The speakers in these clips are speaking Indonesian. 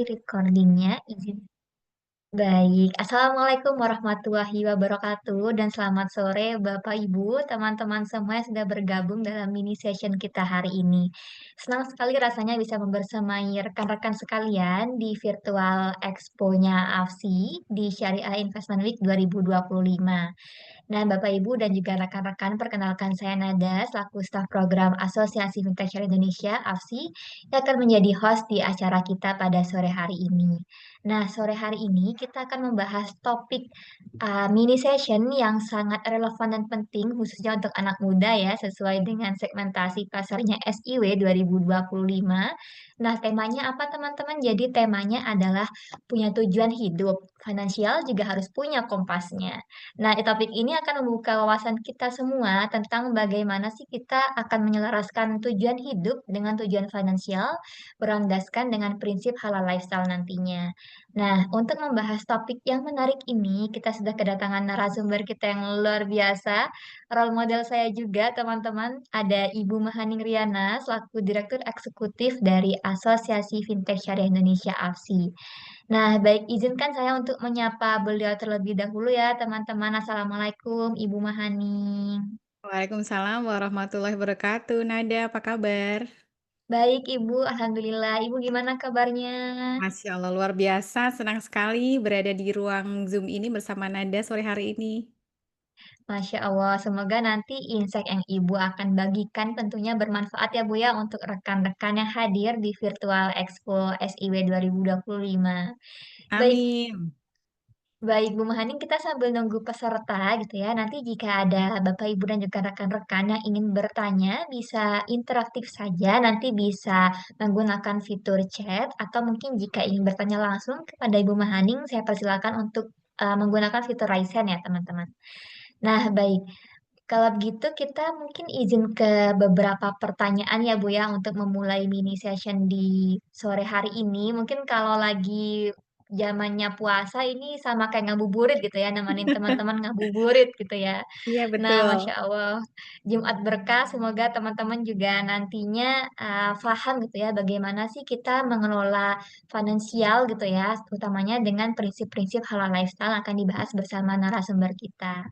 recordingnya, izin. Baik, Assalamualaikum warahmatullahi wabarakatuh dan selamat sore Bapak Ibu, teman-teman semua yang sudah bergabung dalam mini session kita hari ini. Senang sekali rasanya bisa membersamai rekan-rekan sekalian di virtual expo-nya AFSI di Syariah Investment Week 2025. Nah, Bapak Ibu dan juga rekan-rekan, perkenalkan saya Nada selaku staf program Asosiasi Fintech Syariah Indonesia (AFSI) yang akan menjadi host di acara kita pada sore hari ini. Nah, sore hari ini kita akan membahas topik mini session yang sangat relevan dan penting khususnya untuk anak muda ya, sesuai dengan segmentasi pasarnya SIW 2025. Nah, temanya apa teman-teman? Jadi temanya adalah punya tujuan hidup. Finansial juga harus punya kompasnya. Nah, topik ini akan membuka wawasan kita semua tentang bagaimana sih kita akan menyelaraskan tujuan hidup dengan tujuan finansial berlandaskan dengan prinsip halal lifestyle nantinya. Nah, untuk membahas topik yang menarik ini, kita sudah kedatangan narasumber kita yang luar biasa. Role model saya juga, teman-teman, ada Ibu Mahaning Riana, selaku Direktur Eksekutif dari Asosiasi Fintech Syariah Indonesia (AFSI). Nah, baik izinkan saya untuk menyapa beliau terlebih dahulu ya, teman-teman. Assalamualaikum, Ibu Mahaning. Waalaikumsalam warahmatullahi wabarakatuh. Nada, apa kabar? Baik, Ibu. Alhamdulillah. Ibu gimana kabarnya? Masya Allah, luar biasa. Senang sekali berada di ruang Zoom ini bersama Nada sore hari ini. Masya Allah, semoga nanti insight yang Ibu akan bagikan tentunya bermanfaat ya Bu ya untuk rekan-rekan yang hadir di Virtual Expo SIW 2025. Baik, Amin. baik Bu Mahaning, kita sambil nunggu peserta gitu ya. Nanti jika ada Bapak Ibu dan juga rekan-rekan yang ingin bertanya, bisa interaktif saja. Nanti bisa menggunakan fitur chat atau mungkin jika ingin bertanya langsung kepada Ibu Mahaning, saya persilakan untuk menggunakan fitur raise hand ya teman-teman. Nah, baik. Kalau begitu kita mungkin izin ke beberapa pertanyaan ya Bu ya untuk memulai mini session di sore hari ini. Mungkin kalau lagi zamannya puasa ini sama kayak ngabuburit gitu ya, nemenin teman-teman ngabuburit gitu ya. Iya, Nah, betul. Masya Allah, Jumat berkah, semoga teman-teman juga nantinya paham gitu ya, bagaimana sih kita mengelola finansial gitu ya, utamanya dengan prinsip-prinsip halal lifestyle akan dibahas bersama narasumber kita.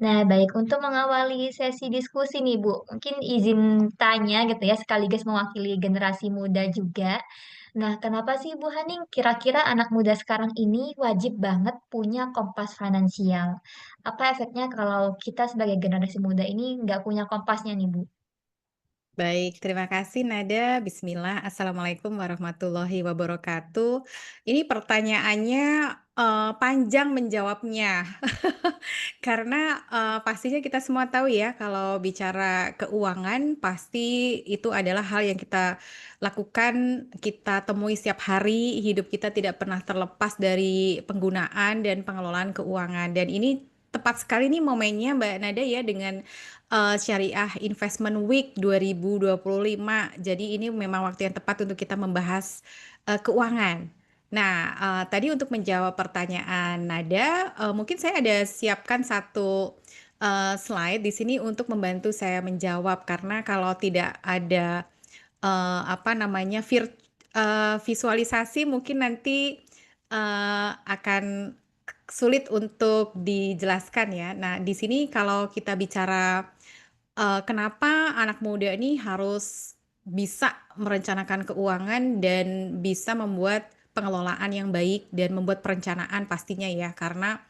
Nah, baik untuk mengawali sesi diskusi nih Bu, mungkin izin tanya gitu ya, sekaligus mewakili generasi muda juga. Nah, kenapa sih Bu Haning kira-kira anak muda sekarang ini wajib banget punya kompas finansial? Apa efeknya kalau kita sebagai generasi muda ini nggak punya kompasnya nih Bu? Baik, terima kasih Nada. Bismillah. Assalamualaikum warahmatullahi wabarakatuh. Ini pertanyaannya panjang menjawabnya. Karena pastinya kita semua tahu ya kalau bicara keuangan pasti itu adalah hal yang kita lakukan, kita temui setiap hari, hidup kita tidak pernah terlepas dari penggunaan dan pengelolaan keuangan. Dan ini tepat sekali nih momennya Mbak Nada ya dengan Syariah Investment Week 2025. Jadi ini memang waktu yang tepat untuk kita membahas keuangan. Nah, tadi untuk menjawab pertanyaan Nada, mungkin saya ada siapkan satu slide di sini untuk membantu saya menjawab karena kalau tidak ada apa namanya visualisasi mungkin nanti akan sulit untuk dijelaskan ya. Nah, di sini kalau kita bicara kenapa anak muda ini harus bisa merencanakan keuangan dan bisa membuat pengelolaan yang baik dan membuat perencanaan pastinya ya, karena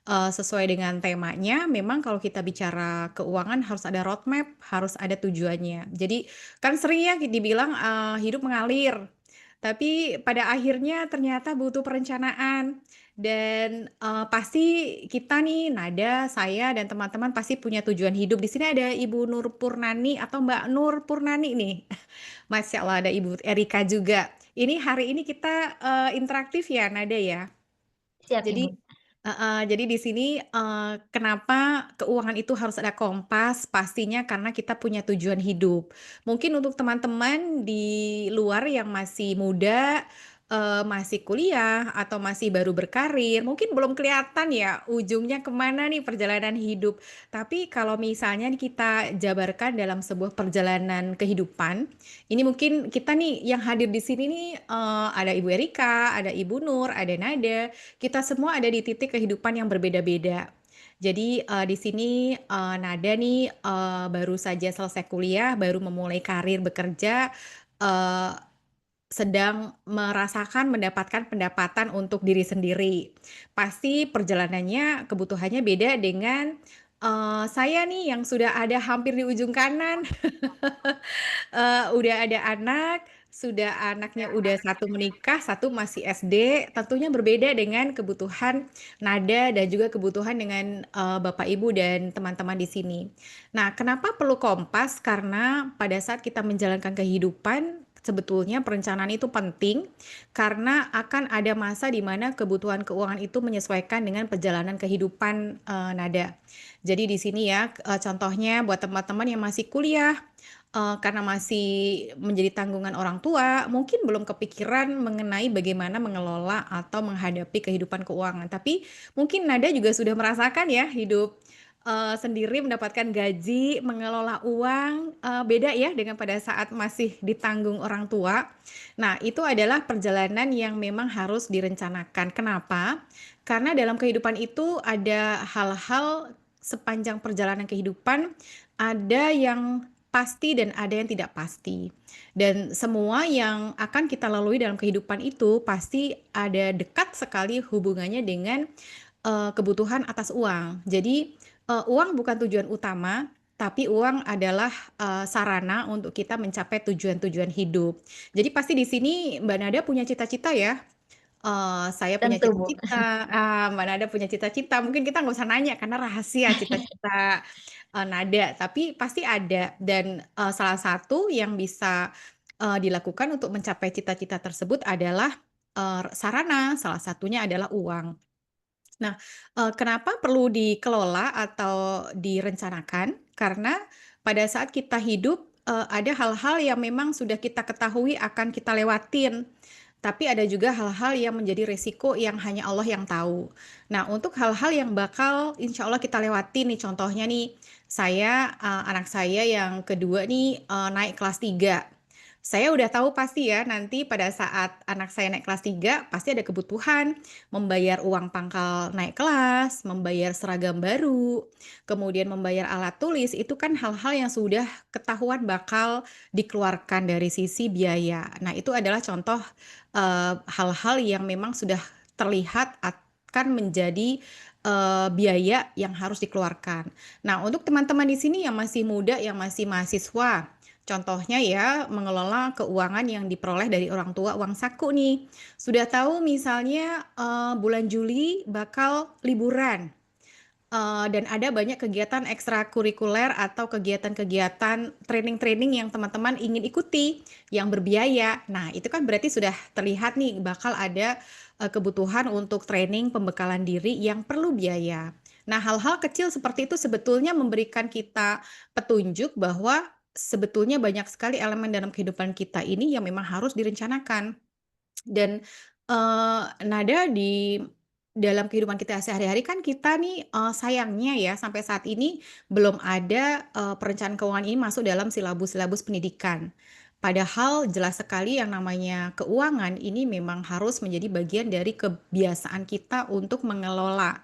sesuai dengan temanya memang kalau kita bicara keuangan harus ada roadmap, harus ada tujuannya. Jadi kan sering ya dibilang, hidup mengalir, tapi pada akhirnya ternyata butuh perencanaan dan, pasti kita nih, Nada, saya, dan teman-teman pasti punya tujuan hidup. Di sini ada Ibu Nur Purnani atau Mbak Nur Purnani nih. Masya Allah ada Ibu Erika juga. Ini hari ini kita, interaktif ya, Nada, ya? Siap Ibu. Jadi jadi di sini, kenapa keuangan itu harus ada kompas, pastinya karena kita punya tujuan hidup. Mungkin untuk teman-teman di luar yang masih muda, masih kuliah atau masih baru berkarir, mungkin belum kelihatan ya ujungnya kemana nih perjalanan hidup. Tapi kalau misalnya nih kita jabarkan dalam sebuah perjalanan kehidupan, ini mungkin kita nih yang hadir di sini nih, ada Ibu Erika, ada Ibu Nur, ada Nada, kita semua ada di titik kehidupan yang berbeda-beda. Jadi, di sini, Nada nih, baru saja selesai kuliah, baru memulai karir bekerja, eee, sedang merasakan mendapatkan pendapatan untuk diri sendiri. Pasti perjalanannya, kebutuhannya beda dengan, saya nih yang sudah ada hampir di ujung kanan. Udah ada anak, sudah anaknya udah satu menikah, satu masih SD, tentunya berbeda dengan kebutuhan nada dan juga kebutuhan dengan, bapak ibu dan teman-teman di sini. Nah, kenapa perlu kompas? Karena pada saat kita menjalankan kehidupan, sebetulnya perencanaan itu penting, karena akan ada masa di mana kebutuhan keuangan itu menyesuaikan dengan perjalanan kehidupan, nada. Jadi di sini ya, contohnya buat teman-teman yang masih kuliah, karena masih menjadi tanggungan orang tua, mungkin belum kepikiran mengenai bagaimana mengelola atau menghadapi kehidupan keuangan. Tapi mungkin Nada juga sudah merasakan ya hidup, sendiri mendapatkan gaji, mengelola uang, beda ya dengan pada saat masih ditanggung orang tua. Nah, itu adalah perjalanan yang memang harus direncanakan. Kenapa? Karena dalam kehidupan itu ada hal-hal sepanjang perjalanan kehidupan, ada yang pasti dan ada yang tidak pasti. Dan semua yang akan kita lalui dalam kehidupan itu pasti ada dekat sekali hubungannya dengan, kebutuhan atas uang. Jadi, uang bukan tujuan utama, tapi uang adalah, sarana untuk kita mencapai tujuan-tujuan hidup. Jadi pasti di sini Mbak Nada punya cita-cita ya? Saya punya Tentu, Bu. cita-cita, Mbak Nada punya cita-cita, mungkin kita nggak usah nanya karena rahasia cita-cita, Nada, tapi pasti ada dan, salah satu yang bisa, dilakukan untuk mencapai cita-cita tersebut adalah, sarana, salah satunya adalah uang. Nah, kenapa perlu dikelola atau direncanakan? Karena pada saat kita hidup, ada hal-hal yang memang sudah kita ketahui akan kita lewatin, tapi ada juga hal-hal yang menjadi resiko yang hanya Allah yang tahu. Nah, untuk hal-hal yang bakal insya Allah kita lewatin nih, contohnya nih, anak saya yang kedua nih, naik kelas 3. Saya udah tahu pasti ya nanti pada saat anak saya naik kelas 3 pasti ada kebutuhan membayar uang pangkal naik kelas, membayar seragam baru, kemudian membayar alat tulis, itu kan hal-hal yang sudah ketahuan bakal dikeluarkan dari sisi biaya. Nah, itu adalah contoh, hal-hal yang memang sudah terlihat akan menjadi, biaya yang harus dikeluarkan. Nah, untuk teman-teman di sini yang masih muda, yang masih mahasiswa, contohnya ya, mengelola keuangan yang diperoleh dari orang tua, uang saku nih. Sudah tahu misalnya, bulan Juli bakal liburan, dan ada banyak kegiatan ekstrakurikuler atau kegiatan-kegiatan training-training yang teman-teman ingin ikuti, yang berbiaya. Nah, itu kan berarti sudah terlihat nih bakal ada, kebutuhan untuk training pembekalan diri yang perlu biaya. Nah, hal-hal kecil seperti itu sebetulnya memberikan kita petunjuk bahwa sebetulnya banyak sekali elemen dalam kehidupan kita ini yang memang harus direncanakan. Dan, nada di dalam kehidupan kita sehari-hari kan kita nih, sayangnya ya sampai saat ini belum ada, perencanaan keuangan ini masuk dalam silabus-silabus pendidikan. Padahal jelas sekali yang namanya keuangan ini memang harus menjadi bagian dari kebiasaan kita untuk mengelola.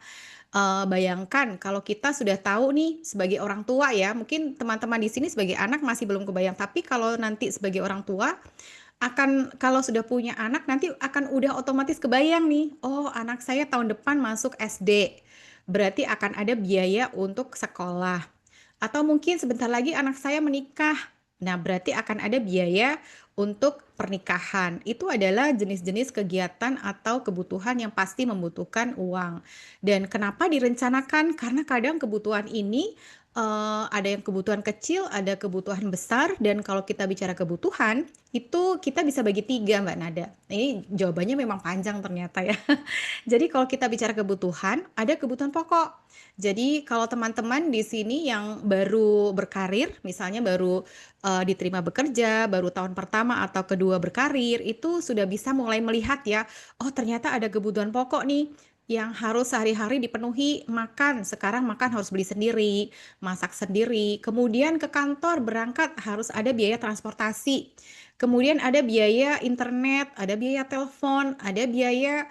Bayangkan kalau kita sudah tahu nih sebagai orang tua ya, mungkin teman-teman di sini sebagai anak masih belum kebayang, tapi kalau nanti sebagai orang tua akan kalau sudah punya anak nanti akan udah otomatis kebayang nih, "Oh anak saya tahun depan masuk SD, berarti akan ada biaya untuk sekolah." Atau mungkin sebentar lagi anak saya menikah. Nah, berarti akan ada biaya untuk pernikahan. Itu adalah jenis-jenis kegiatan atau kebutuhan yang pasti membutuhkan uang. Dan kenapa direncanakan? Karena kadang kebutuhan ini ada yang kebutuhan kecil, ada kebutuhan besar, dan kalau kita bicara kebutuhan, itu kita bisa bagi 3 Mbak Nada. Ini jawabannya memang panjang ternyata ya. Jadi kalau kita bicara kebutuhan, ada kebutuhan pokok. Jadi kalau teman-teman di sini yang baru berkarir, misalnya baru diterima bekerja, baru tahun pertama atau kedua berkarir, itu sudah bisa mulai melihat ya, oh ternyata ada kebutuhan pokok nih yang harus sehari-hari dipenuhi. Makan, sekarang makan harus beli sendiri, masak sendiri. Kemudian ke kantor berangkat harus ada biaya transportasi. Kemudian ada biaya internet, ada biaya telepon, ada biaya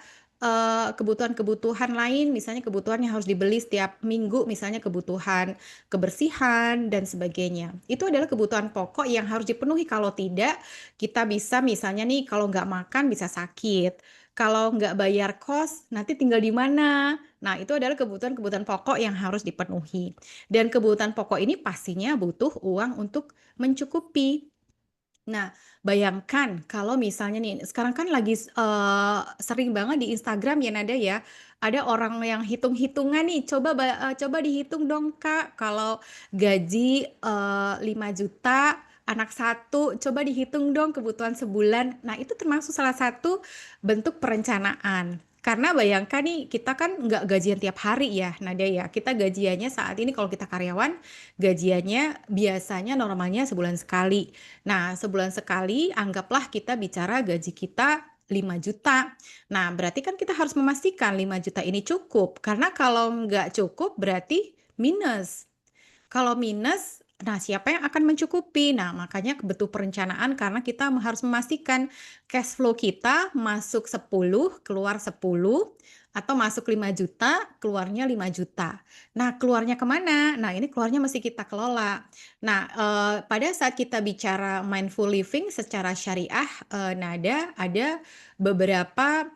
kebutuhan-kebutuhan lain, misalnya kebutuhan yang harus dibeli setiap minggu, misalnya kebutuhan kebersihan dan sebagainya. Itu adalah kebutuhan pokok yang harus dipenuhi. Kalau tidak, kita bisa misalnya nih kalau nggak makan bisa sakit. Kalau nggak bayar kos, nanti tinggal di mana? Nah, itu adalah kebutuhan-kebutuhan pokok yang harus dipenuhi. Dan kebutuhan pokok ini pastinya butuh uang untuk mencukupi. Nah, bayangkan kalau misalnya nih, sekarang kan lagi sering banget di Instagram ya Nada ya, ada orang yang hitung-hitungan nih, coba dihitung dong Kak, kalau gaji 5 juta, anak satu, coba dihitung dong kebutuhan sebulan. Nah, itu termasuk salah satu bentuk perencanaan. Karena bayangkan nih, kita kan nggak gajian tiap hari ya, Nada ya. Kita gajiannya saat ini kalau kita karyawan, gajiannya biasanya normalnya sebulan sekali. Nah, sebulan sekali anggaplah kita bicara gaji kita 5 juta. Nah, berarti kan kita harus memastikan 5 juta ini cukup. Karena kalau nggak cukup berarti minus. Kalau minus, nah siapa yang akan mencukupi? Nah, makanya butuh perencanaan karena kita harus memastikan cash flow kita masuk 10, keluar 10, atau masuk 5 juta, keluarnya 5 juta. Nah, keluarnya kemana? Nah, ini keluarnya mesti kita kelola. Nah, pada saat kita bicara mindful living secara syariah, Nada, ada beberapa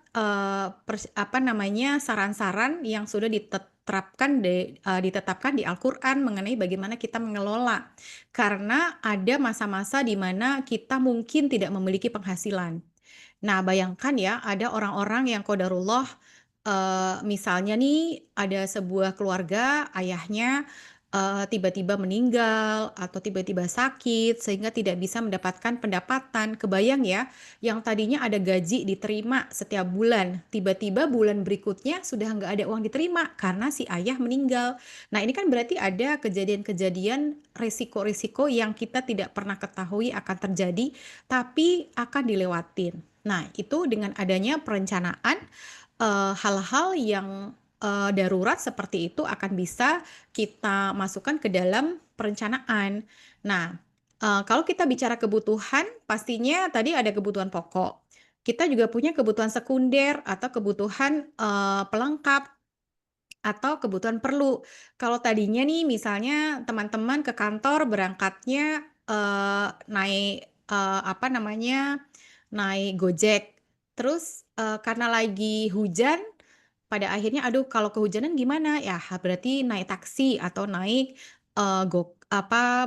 apa namanya saran-saran yang sudah ditetapkan di Al-Qur'an mengenai bagaimana kita mengelola. Karena ada masa-masa di mana kita mungkin tidak memiliki penghasilan. Nah, bayangkan ya, ada orang-orang yang qadarullah, misalnya nih, ada sebuah keluarga, ayahnya, tiba-tiba meninggal atau tiba-tiba sakit sehingga tidak bisa mendapatkan pendapatan. Kebayang ya, yang tadinya ada gaji diterima setiap bulan, tiba-tiba bulan berikutnya sudah nggak ada uang diterima karena si ayah meninggal. Nah, ini kan berarti ada kejadian-kejadian risiko-risiko yang kita tidak pernah ketahui akan terjadi, tapi akan dilewatin. Nah, itu dengan adanya perencanaan, hal-hal yang darurat seperti itu akan bisa kita masukkan ke dalam perencanaan. Nah, kalau kita bicara kebutuhan, pastinya tadi ada kebutuhan pokok. Kita juga punya kebutuhan sekunder atau kebutuhan pelengkap atau kebutuhan perlu. Kalau tadinya nih misalnya teman-teman ke kantor berangkatnya naik apa namanya, naik Gojek. Terus karena lagi hujan, pada akhirnya, aduh kalau kehujanan gimana? Ya berarti naik taksi atau naik,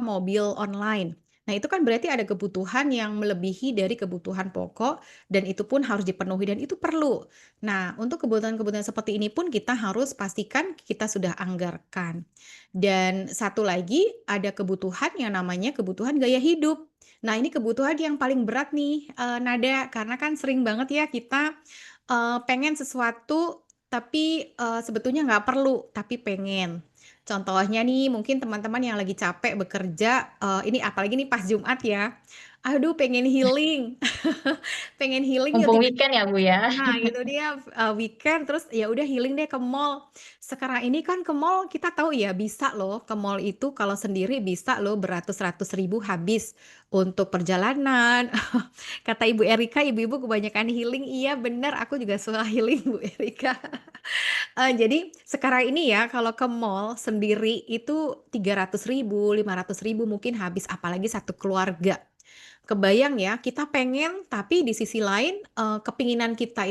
mobil online. Nah itu kan berarti ada kebutuhan yang melebihi dari kebutuhan pokok dan itu pun harus dipenuhi dan itu perlu. Nah untuk kebutuhan-kebutuhan seperti ini pun kita harus pastikan kita sudah anggarkan. Dan satu lagi ada kebutuhan yang namanya kebutuhan gaya hidup. Nah ini kebutuhan yang paling berat nih, Nada, karena kan sering banget ya kita, pengen sesuatu tapi, sebetulnya nggak perlu, tapi pengen. Contohnya nih, mungkin teman-teman yang lagi capek bekerja, ini apalagi nih pas Jumat ya, aduh pengen healing, pengen healing yuk Mumpung tiba weekend ya, Bu ya. nah, itu dia, weekend terus ya udah healing deh ke mall. Sekarang ini kan ke mall kita tahu ya bisa loh ke mall itu kalau sendiri bisa loh beratus-ratus ribu habis untuk perjalanan. Kata Ibu Erika, ibu-ibu kebanyakan healing. Iya bener, aku juga suka healing Bu Erika. Jadi sekarang ini ya kalau ke mall sendiri itu 300 ribu, 500 ribu mungkin habis apalagi satu keluarga. Kebayang ya, kita pengen, tapi di sisi lain, keinginan kita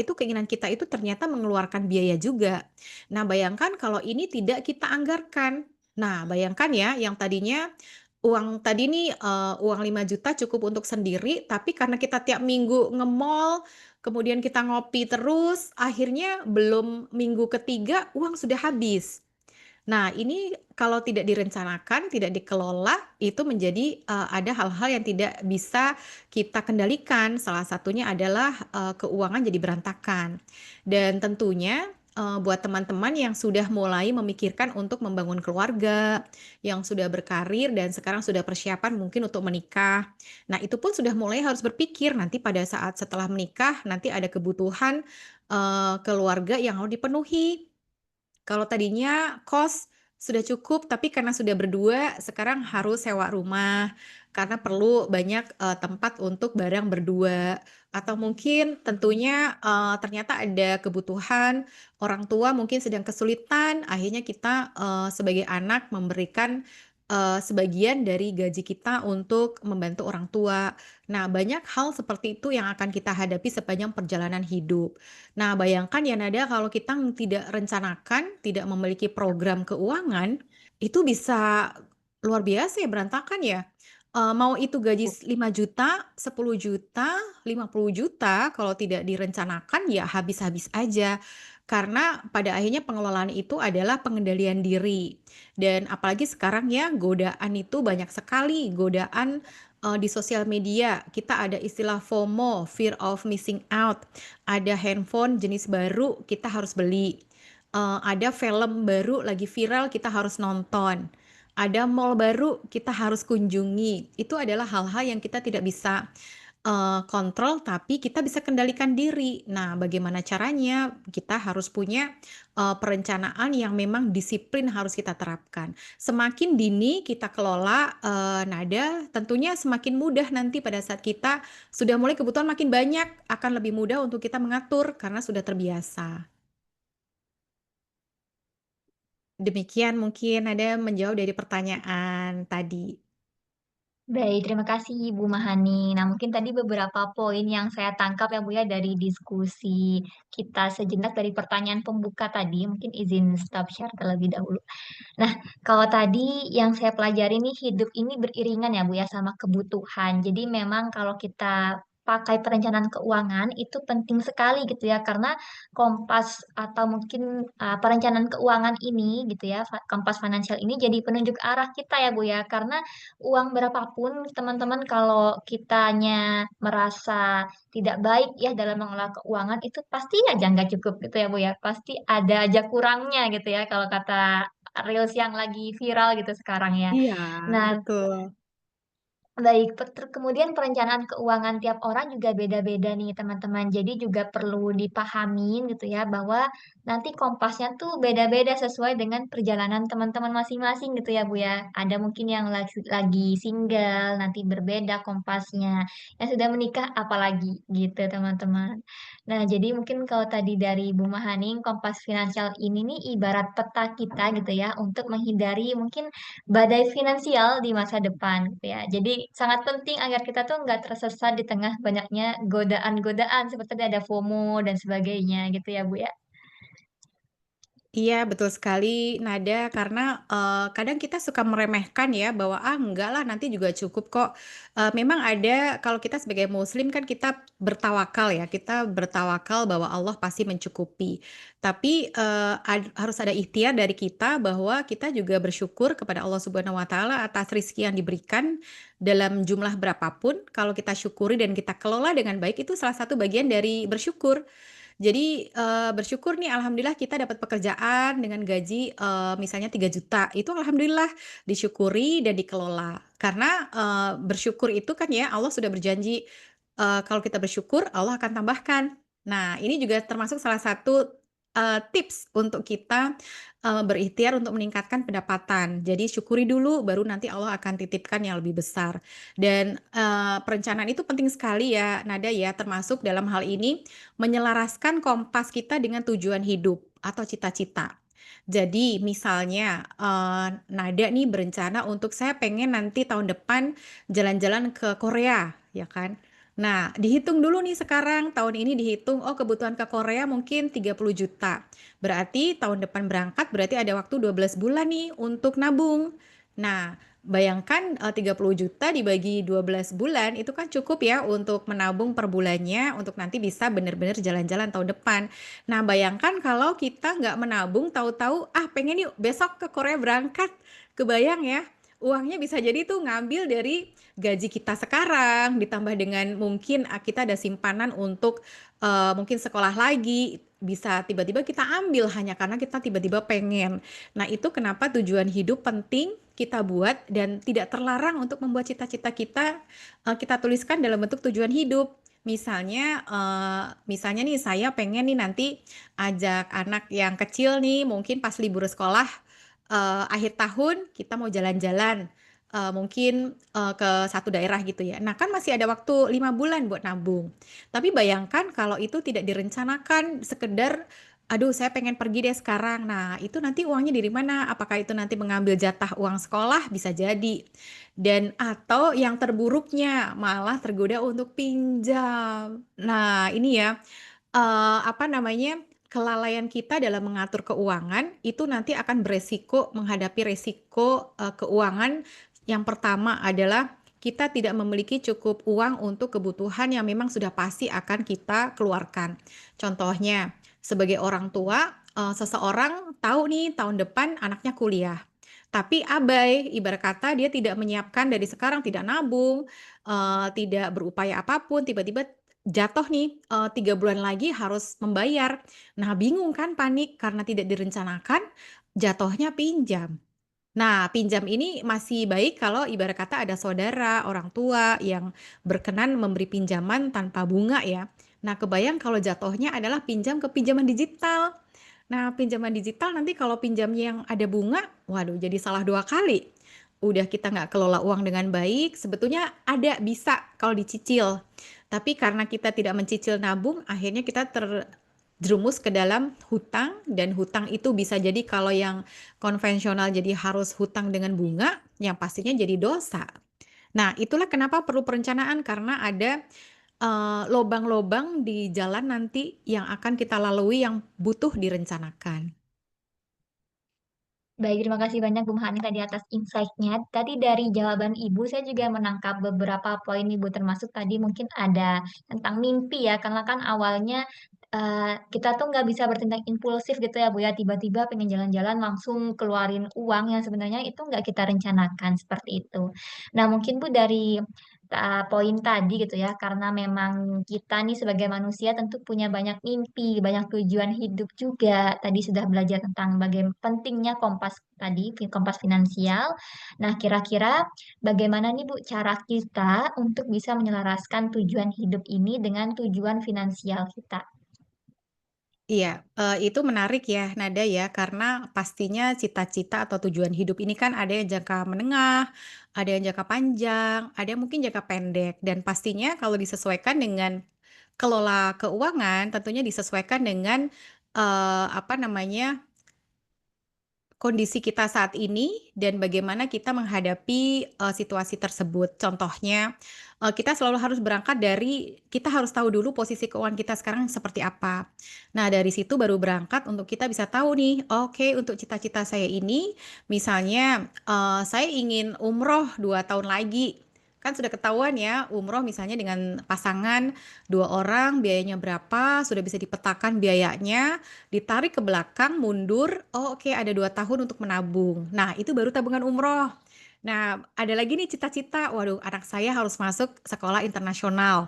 itu ternyata mengeluarkan biaya juga. Nah, bayangkan kalau ini tidak kita anggarkan. Nah, bayangkan ya, yang tadinya uang tadi nih, uang 5 juta cukup untuk sendiri, tapi karena kita tiap minggu nge-mall, kemudian kita ngopi terus, akhirnya belum minggu ketiga uang sudah habis. Nah, ini kalau tidak direncanakan, tidak dikelola, itu menjadi, ada hal-hal yang tidak bisa kita kendalikan. Salah satunya adalah, keuangan jadi berantakan. Dan tentunya, buat teman-teman yang sudah mulai memikirkan untuk membangun keluarga, yang sudah berkarir dan sekarang sudah persiapan mungkin untuk menikah. Nah, itu pun sudah mulai harus berpikir nanti pada saat setelah menikah, nanti ada kebutuhan, keluarga yang harus dipenuhi. Kalau tadinya kos sudah cukup, tapi karena sudah berdua, sekarang harus sewa rumah, karena perlu banyak, tempat untuk bareng berdua. Atau mungkin tentunya, ternyata ada kebutuhan, orang tua mungkin sedang kesulitan, akhirnya kita, sebagai anak memberikan, sebagian dari gaji kita untuk membantu orang tua. Nah, banyak hal seperti itu yang akan kita hadapi sepanjang perjalanan hidup. Nah, bayangkan ya Nada kalau kita tidak rencanakan, tidak memiliki program keuangan, itu bisa luar biasa ya, berantakan ya. Mau itu gaji 5 juta, 10 juta, 50 juta, kalau tidak direncanakan ya habis-habis aja. Karena pada akhirnya pengelolaan itu adalah pengendalian diri. Dan apalagi sekarang ya godaan itu banyak sekali, godaan, di sosial media. Kita ada istilah FOMO, fear of missing out. Ada handphone jenis baru, kita harus beli. Ada film baru lagi viral, kita harus nonton. Ada mall baru, kita harus kunjungi. Itu adalah hal-hal yang kita tidak bisa, kontrol, tapi kita bisa kendalikan diri. Nah, bagaimana caranya? Kita harus punya, perencanaan yang memang disiplin harus kita terapkan. Semakin dini kita kelola, nada, tentunya semakin mudah nanti pada saat kita sudah mulai kebutuhan makin banyak, akan lebih mudah untuk kita mengatur karena sudah terbiasa. Demikian mungkin ada menjawab dari pertanyaan tadi. Baik, terima kasih Ibu Mahani. Nah, mungkin tadi beberapa poin yang saya tangkap ya Bu ya dari diskusi kita sejenak dari pertanyaan pembuka tadi. Mungkin izin stop share terlebih dahulu. Nah, kalau tadi yang saya pelajari nih hidup ini beriringan ya Bu ya sama kebutuhan. Jadi memang kalau kita pakai perencanaan keuangan itu penting sekali gitu ya karena kompas atau mungkin perencanaan keuangan ini gitu ya kompas finansial ini jadi penunjuk arah kita ya Bu ya karena uang berapapun teman-teman kalau kitanya merasa tidak baik ya dalam mengelola keuangan itu pasti aja nggak cukup gitu ya Bu ya pasti ada aja kurangnya gitu ya kalau kata reels yang lagi viral gitu sekarang ya. Iya, Nah, betul. baik, kemudian perencanaan keuangan tiap orang juga beda-beda nih teman-teman. Jadi juga perlu dipahamin gitu ya bahwa nanti kompasnya tuh beda-beda sesuai dengan perjalanan teman-teman masing-masing gitu ya Bu ya. Ada mungkin yang lagi single nanti berbeda kompasnya. Yang sudah menikah apalagi gitu teman-teman. Nah, jadi mungkin kalau tadi dari Bu Mahaning kompas finansial ini nih ibarat peta kita gitu ya untuk menghindari mungkin badai finansial di masa depan gitu ya. Jadi sangat penting agar kita tuh nggak tersesat di tengah banyaknya godaan-godaan seperti tadi ada FOMO dan sebagainya gitu ya Bu ya. Iya, betul sekali, Nada, karena, kadang kita suka meremehkan ya, bahwa, "Ah, enggak lah, nanti juga cukup kok." Memang ada kalau kita sebagai muslim kan kita bertawakal ya, kita bertawakal bahwa Allah pasti mencukupi. Tapi, harus ada ikhtiar dari kita bahwa kita juga bersyukur kepada Allah Subhanahu wa taala atas rezeki yang diberikan dalam jumlah berapapun, kalau kita syukuri dan kita kelola dengan baik, itu salah satu bagian dari bersyukur. Jadi, bersyukur nih alhamdulillah kita dapat pekerjaan dengan gaji, misalnya 3 juta itu alhamdulillah disyukuri dan dikelola. Karena, bersyukur itu kan ya Allah sudah berjanji, kalau kita bersyukur Allah akan tambahkan. Nah, ini juga termasuk salah satu, tips untuk kita, berikhtiar untuk meningkatkan pendapatan. Jadi syukuri dulu baru nanti Allah akan titipkan yang lebih besar. Dan, perencanaan itu penting sekali ya Nada ya, termasuk dalam hal ini menyelaraskan kompas kita dengan tujuan hidup atau cita-cita. Jadi misalnya, Nada nih berencana untuk saya pengen nanti tahun depan jalan-jalan ke Korea, ya kan. Nah, dihitung dulu nih sekarang, tahun ini dihitung, oh kebutuhan ke Korea mungkin 30 juta. Berarti tahun depan berangkat, berarti ada waktu 12 bulan nih untuk nabung. Nah, bayangkan 30 juta dibagi 12 bulan itu kan cukup ya untuk menabung per bulannya untuk nanti bisa benar-benar jalan-jalan tahun depan. Nah, bayangkan kalau kita nggak menabung tahu-tahu pengen yuk besok ke Korea berangkat. Kebayang ya, uangnya bisa jadi tuh ngambil dari gaji kita sekarang ditambah dengan mungkin kita ada simpanan untuk mungkin sekolah lagi bisa tiba-tiba kita ambil hanya karena kita tiba-tiba pengen. Nah, itu kenapa tujuan hidup penting kita buat dan tidak terlarang untuk membuat cita-cita kita kita tuliskan dalam bentuk tujuan hidup. Misalnya nih saya pengen nih nanti ajak anak yang kecil nih mungkin pas libur sekolah akhir tahun kita mau jalan-jalan mungkin ke satu daerah gitu ya. Nah kan masih ada waktu 5 bulan buat nabung. Tapi bayangkan kalau itu tidak direncanakan sekedar aduh saya pengen pergi deh sekarang. Nah itu nanti uangnya dari mana? Apakah itu nanti mengambil jatah uang sekolah? Bisa jadi. Dan atau yang terburuknya malah tergoda untuk pinjam. Nah ini ya apa namanya, kelalaian kita dalam mengatur keuangan itu nanti akan beresiko menghadapi resiko, keuangan yang pertama adalah kita tidak memiliki cukup uang untuk kebutuhan yang memang sudah pasti akan kita keluarkan. Contohnya, sebagai orang tua, seseorang tahu nih tahun depan anaknya kuliah, tapi abai, ibarat kata dia tidak menyiapkan dari sekarang, tidak nabung, tidak berupaya apapun, tiba-tiba jatuh nih, 3 bulan lagi harus membayar. Nah, bingung kan, panik karena tidak direncanakan, jatuhnya pinjam. Nah, pinjam ini masih baik kalau ibarat kata ada saudara, orang tua yang berkenan memberi pinjaman tanpa bunga ya. Nah, kebayang kalau jatuhnya adalah pinjam ke pinjaman digital. Nah, pinjaman digital nanti kalau pinjamnya yang ada bunga, waduh jadi salah 2 kali. Udah kita nggak kelola uang dengan baik, sebetulnya ada bisa kalau dicicil. Tapi karena kita tidak mencicil nabung, akhirnya kita terjerumus ke dalam hutang dan hutang itu bisa jadi kalau yang konvensional jadi harus hutang dengan bunga, yang pastinya jadi dosa. Nah, itulah kenapa perlu perencanaan karena ada lobang-lobang di jalan nanti yang akan kita lalui yang butuh direncanakan. Baik, terima kasih banyak Bu Hani tadi atas insight-nya. Tadi dari jawaban Ibu, saya juga menangkap beberapa poin Ibu, termasuk tadi mungkin ada tentang mimpi ya, karena kan awalnya kita tuh nggak bisa bertindak impulsif gitu ya Bu ya, tiba-tiba pengen jalan-jalan langsung keluarin uang yang sebenarnya itu nggak kita rencanakan seperti itu. Nah mungkin Bu dari poin tadi gitu ya, karena memang kita nih sebagai manusia tentu punya banyak mimpi, banyak tujuan hidup juga. Tadi sudah belajar tentang bagaimana pentingnya kompas tadi, kompas finansial. Nah, kira-kira bagaimana nih Bu cara kita untuk bisa menyelaraskan tujuan hidup ini dengan tujuan finansial kita? Iya, itu menarik ya, Nada ya, karena pastinya cita-cita atau tujuan hidup ini kan ada yang jangka menengah, ada yang jangka panjang, ada yang mungkin jangka pendek, dan pastinya kalau disesuaikan dengan kelola keuangan, tentunya disesuaikan dengan, apa namanya, kondisi kita saat ini dan bagaimana kita menghadapi, situasi tersebut. Contohnya, kita selalu harus berangkat dari kita harus tahu dulu posisi keuangan kita sekarang seperti apa. Nah, dari situ baru berangkat untuk kita bisa tahu nih, oke untuk cita-cita saya ini misalnya, saya ingin umroh 2 tahun lagi. Kan sudah ketahuan ya umroh misalnya dengan pasangan 2 orang biayanya berapa, sudah bisa dipetakan biayanya, ditarik ke belakang, mundur, oh oke ada 2 tahun untuk menabung. Nah itu baru tabungan umroh. Nah ada lagi nih cita-cita, waduh anak saya harus masuk sekolah internasional,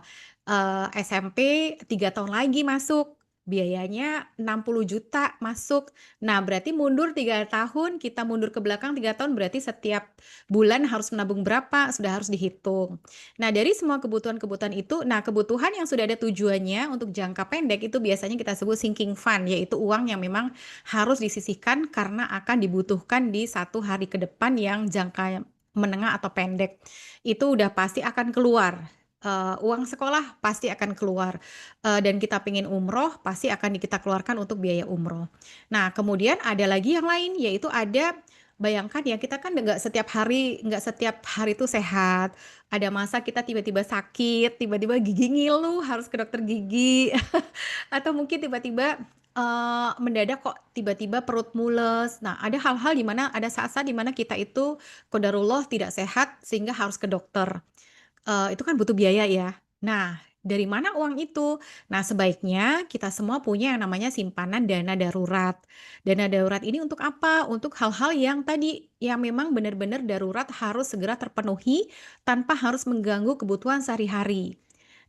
SMP 3 tahun lagi masuk, biayanya 60 juta masuk. Nah berarti mundur 3 tahun, kita mundur ke belakang 3 tahun berarti setiap bulan harus menabung berapa, sudah harus dihitung. Nah dari semua kebutuhan-kebutuhan itu, nah kebutuhan yang sudah ada tujuannya untuk jangka pendek itu biasanya kita sebut sinking fund, yaitu uang yang memang harus disisihkan karena akan dibutuhkan di 1 hari ke depan yang jangka menengah atau pendek. Itu udah pasti akan keluar. Uang sekolah pasti akan keluar, dan kita pengen umroh pasti akan kita keluarkan untuk biaya umroh. Nah kemudian ada lagi yang lain yaitu ada bayangkan ya kita kan nggak setiap hari itu sehat. Ada masa kita tiba-tiba sakit, tiba-tiba gigi ngilu, harus ke dokter gigi, atau mungkin tiba-tiba mendadak kok tiba-tiba perut mules. Nah, ada hal-hal di mana ada saat-saat di mana kita itu qadarullah tidak sehat sehingga harus ke dokter. Itu kan butuh biaya ya. Nah, dari mana uang itu? Nah, sebaiknya kita semua punya yang namanya simpanan dana darurat. Dana darurat ini untuk apa? Untuk hal-hal yang tadi, yang memang benar-benar darurat harus segera terpenuhi tanpa harus mengganggu kebutuhan sehari-hari.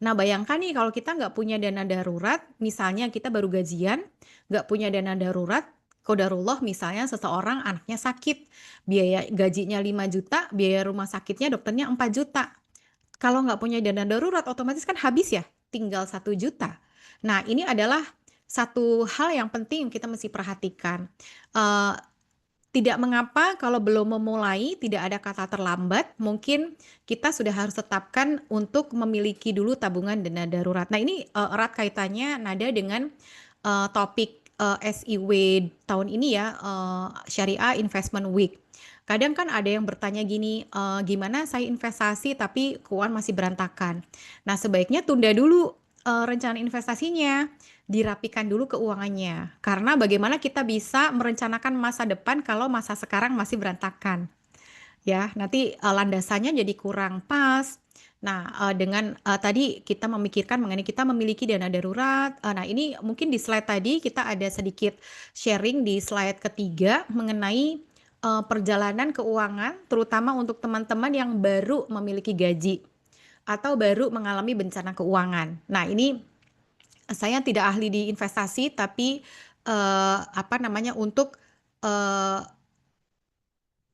Nah, bayangkan nih kalau kita nggak punya dana darurat, misalnya kita baru gajian, nggak punya dana darurat, qadarullah misalnya seseorang anaknya sakit, biaya gajinya 5 juta, biaya rumah sakitnya dokternya 4 juta. Kalau nggak punya dana darurat otomatis kan habis ya, tinggal 1 juta. Nah, ini adalah satu hal yang penting kita mesti perhatikan. Eee, Tidak mengapa kalau belum memulai, tidak ada kata terlambat, mungkin kita sudah harus tetapkan untuk memiliki dulu tabungan dana darurat. Nah, ini, erat kaitannya nada dengan, topik, SIW tahun ini ya, Syariah Investment Week. Kadang kan ada yang bertanya gini, "Gimana saya investasi tapi keuangan masih berantakan?" Nah, sebaiknya tunda dulu, rencana investasinya, dirapikan dulu keuangannya. Karena bagaimana kita bisa merencanakan masa depan kalau masa sekarang masih berantakan, ya. Nanti, landasannya jadi kurang pas. Nah, dengan, tadi kita memikirkan mengenai kita memiliki dana darurat, nah ini mungkin di slide tadi kita ada sedikit sharing di slide ketiga mengenai, perjalanan keuangan terutama untuk teman-teman yang baru memiliki gaji atau baru mengalami bencana keuangan. Nah, ini saya tidak ahli di investasi tapi, apa namanya, untuk, eee,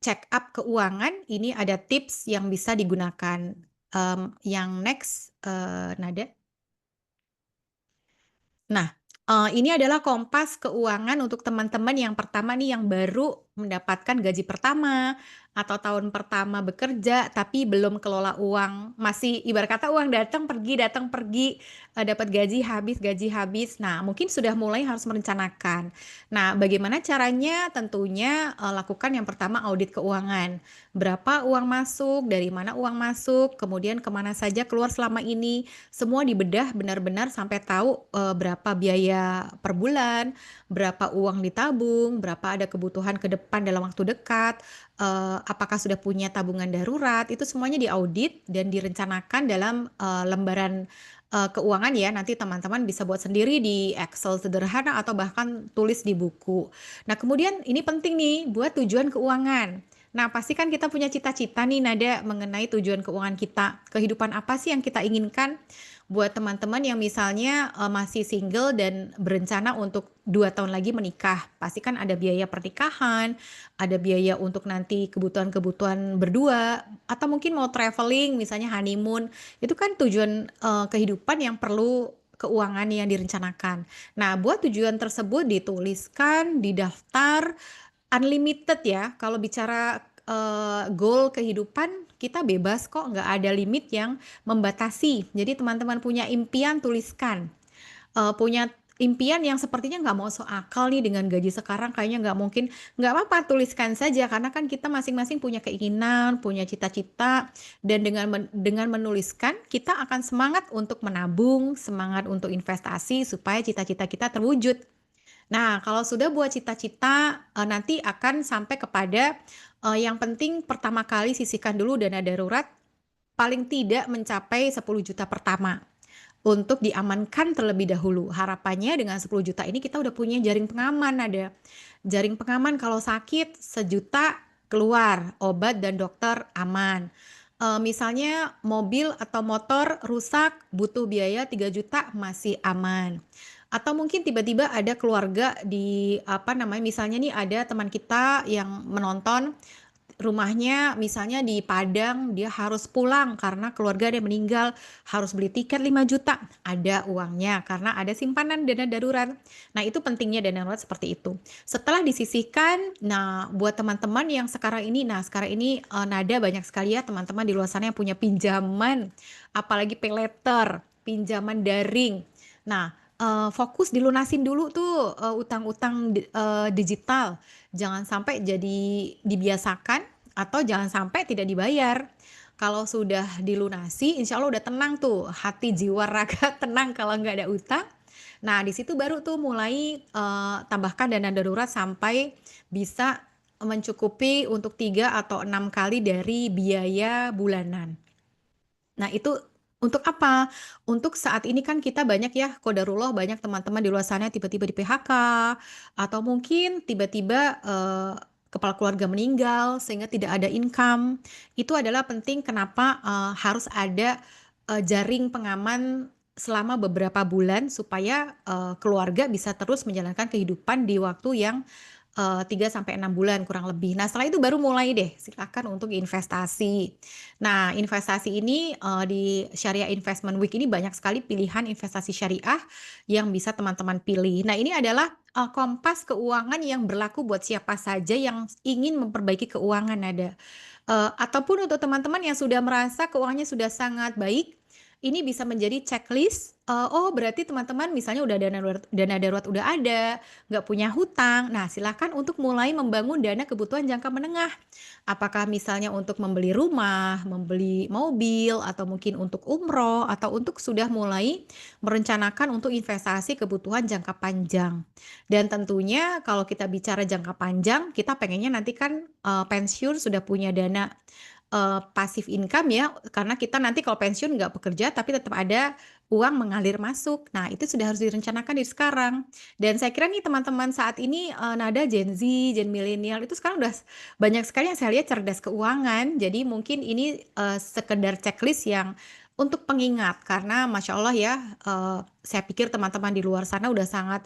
check up keuangan ini ada tips yang bisa digunakan, yang next, Nada. Nah, ini adalah kompas keuangan untuk teman-teman yang pertama nih, yang baru mendapatkan gaji pertama, atau tahun pertama bekerja, tapi belum kelola uang, masih ibarat kata uang datang pergi, dapat gaji habis. Nah, mungkin sudah mulai harus merencanakan. Nah, bagaimana caranya? Tentunya, lakukan yang pertama audit keuangan. Berapa uang masuk, dari mana uang masuk, kemudian kemana saja keluar selama ini, semua dibedah benar-benar sampai tahu, berapa biaya per bulan, berapa uang ditabung, berapa ada kebutuhan ke depan dalam waktu dekat, apakah sudah punya tabungan darurat, itu semuanya diaudit dan direncanakan dalam, lembaran, keuangan ya. Nanti teman-teman bisa buat sendiri di Excel sederhana atau bahkan tulis di buku. Nah, kemudian ini penting nih buat tujuan keuangan. Nah, pasti kan kita punya cita-cita nih Nada mengenai tujuan keuangan kita. Kehidupan apa sih yang kita inginkan? Buat teman-teman yang misalnya, masih single dan berencana untuk 2 tahun lagi menikah, pasti kan ada biaya pernikahan, ada biaya untuk nanti kebutuhan-kebutuhan berdua, atau mungkin mau traveling misalnya honeymoon, itu kan tujuan, kehidupan yang perlu keuangan yang direncanakan. Nah, buat tujuan tersebut dituliskan, didaftar. Unlimited ya, kalau bicara, goal kehidupan kita bebas kok, nggak ada limit yang membatasi. Jadi teman-teman punya impian tuliskan, punya impian yang sepertinya nggak masuk akal nih dengan gaji sekarang kayaknya nggak mungkin, nggak apa-apa tuliskan saja karena kan kita masing-masing punya keinginan, punya cita-cita dan dengan menuliskan kita akan semangat untuk menabung, semangat untuk investasi supaya cita-cita kita terwujud. Nah, kalau sudah buat cita-cita, nanti akan sampai kepada, yang penting pertama kali sisihkan dulu dana darurat, paling tidak mencapai 10 juta pertama, untuk diamankan terlebih dahulu. Harapannya dengan 10 juta ini kita udah punya jaring pengaman ada. Jaring pengaman kalau sakit 1 juta keluar, obat dan dokter aman. Misalnya mobil atau motor rusak butuh biaya 3 juta masih aman. Atau mungkin tiba-tiba ada keluarga di apa namanya, misalnya nih ada teman kita yang menonton, rumahnya misalnya di Padang, dia harus pulang karena keluarga ada yang meninggal, harus beli tiket 5 juta, ada uangnya karena ada simpanan dana darurat. Nah, itu pentingnya dana darurat seperti itu. Setelah disisihkan, nah buat teman-teman yang sekarang ini, nada banyak sekali ya teman-teman di luar sana yang punya pinjaman, apalagi paylater, pinjaman daring. Nah, fokus dilunasin dulu tuh, utang-utang digital. Jangan sampai jadi dibiasakan atau jangan sampai tidak dibayar. Kalau sudah dilunasi, insya Allah udah tenang tuh, hati, jiwa, raga tenang kalau nggak ada utang. Nah, di situ baru tuh mulai, tambahkan dana darurat sampai bisa mencukupi untuk 3 atau 6 kali dari biaya bulanan. Nah, itu untuk apa? Untuk saat ini kan kita banyak ya, qadarullah banyak teman-teman di luar sana tiba-tiba di-PHK, atau mungkin tiba-tiba, kepala keluarga meninggal sehingga tidak ada income. Itu adalah penting kenapa, harus ada, jaring pengaman selama beberapa bulan supaya, keluarga bisa terus menjalankan kehidupan di waktu yang 3 sampai 6 bulan kurang lebih. Nah, setelah itu baru mulai deh, silakan untuk investasi. Nah, investasi ini, di Syariah Investment Week ini banyak sekali pilihan investasi syariah yang bisa teman-teman pilih. Nah, ini adalah, kompas keuangan yang berlaku buat siapa saja yang ingin memperbaiki keuangan ada. Ataupun untuk teman-teman yang sudah merasa keuangannya sudah sangat baik, ini bisa menjadi checklist, oh berarti teman-teman misalnya udah dana darurat udah ada, nggak punya hutang. Nah, silakan untuk mulai membangun dana kebutuhan jangka menengah. Apakah misalnya untuk membeli rumah, membeli mobil, atau mungkin untuk umroh, atau untuk sudah mulai merencanakan untuk investasi kebutuhan jangka panjang. Dan tentunya kalau kita bicara jangka panjang, kita pengennya nanti kan, pensiun sudah punya dana passive income ya, karena kita nanti kalau pensiun nggak bekerja, tapi tetap ada uang mengalir masuk. Nah, itu sudah harus direncanakan dari sekarang. Dan saya kira nih teman-teman saat ini, nada Gen Z, Gen milenial itu sekarang udah banyak sekali yang saya lihat cerdas keuangan. Jadi mungkin ini, sekedar checklist yang untuk pengingat, karena Masya Allah ya, saya pikir teman-teman di luar sana udah sangat,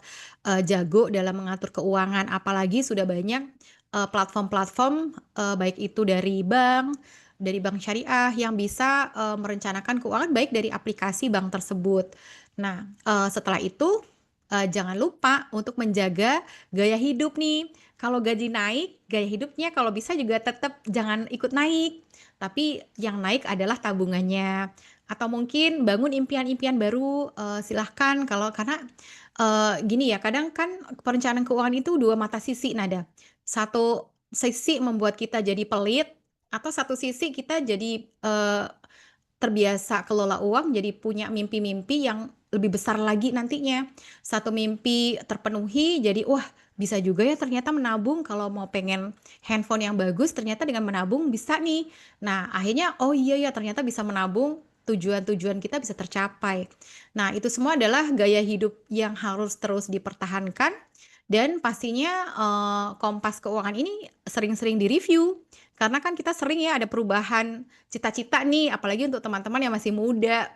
jago dalam mengatur keuangan, apalagi sudah banyak, platform-platform, baik itu dari bank syariah yang bisa, merencanakan keuangan baik dari aplikasi bank tersebut. Nah, setelah itu, jangan lupa untuk menjaga gaya hidup nih. Kalau gaji naik, gaya hidupnya kalau bisa juga tetap jangan ikut naik, tapi yang naik adalah tabungannya. Atau mungkin bangun impian-impian baru, silahkan karena, gini ya, kadang kan perencanaan keuangan itu 2 mata sisi nada. Satu sisi membuat kita jadi pelit, atau satu sisi kita jadi, terbiasa kelola uang, jadi punya mimpi-mimpi yang lebih besar lagi nantinya. Satu mimpi terpenuhi, jadi, "Wah, bisa juga ya ternyata menabung kalau mau pengen handphone yang bagus, ternyata dengan menabung bisa nih." Nah, akhirnya, "Oh iya ya ternyata bisa menabung, tujuan-tujuan kita bisa tercapai." Nah, itu semua adalah gaya hidup yang harus terus dipertahankan dan pastinya, kompas keuangan ini sering-sering direview. Karena kan kita sering ya ada perubahan cita-cita nih, apalagi untuk teman-teman yang masih muda,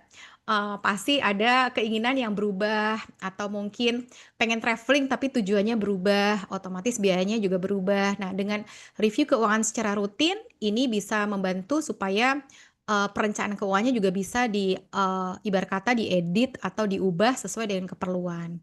pasti ada keinginan yang berubah atau mungkin pengen traveling tapi tujuannya berubah, otomatis biayanya juga berubah. Nah, dengan review keuangan secara rutin, ini bisa membantu supaya, perencanaan keuangannya juga bisa ibarat kata diedit atau diubah sesuai dengan keperluan.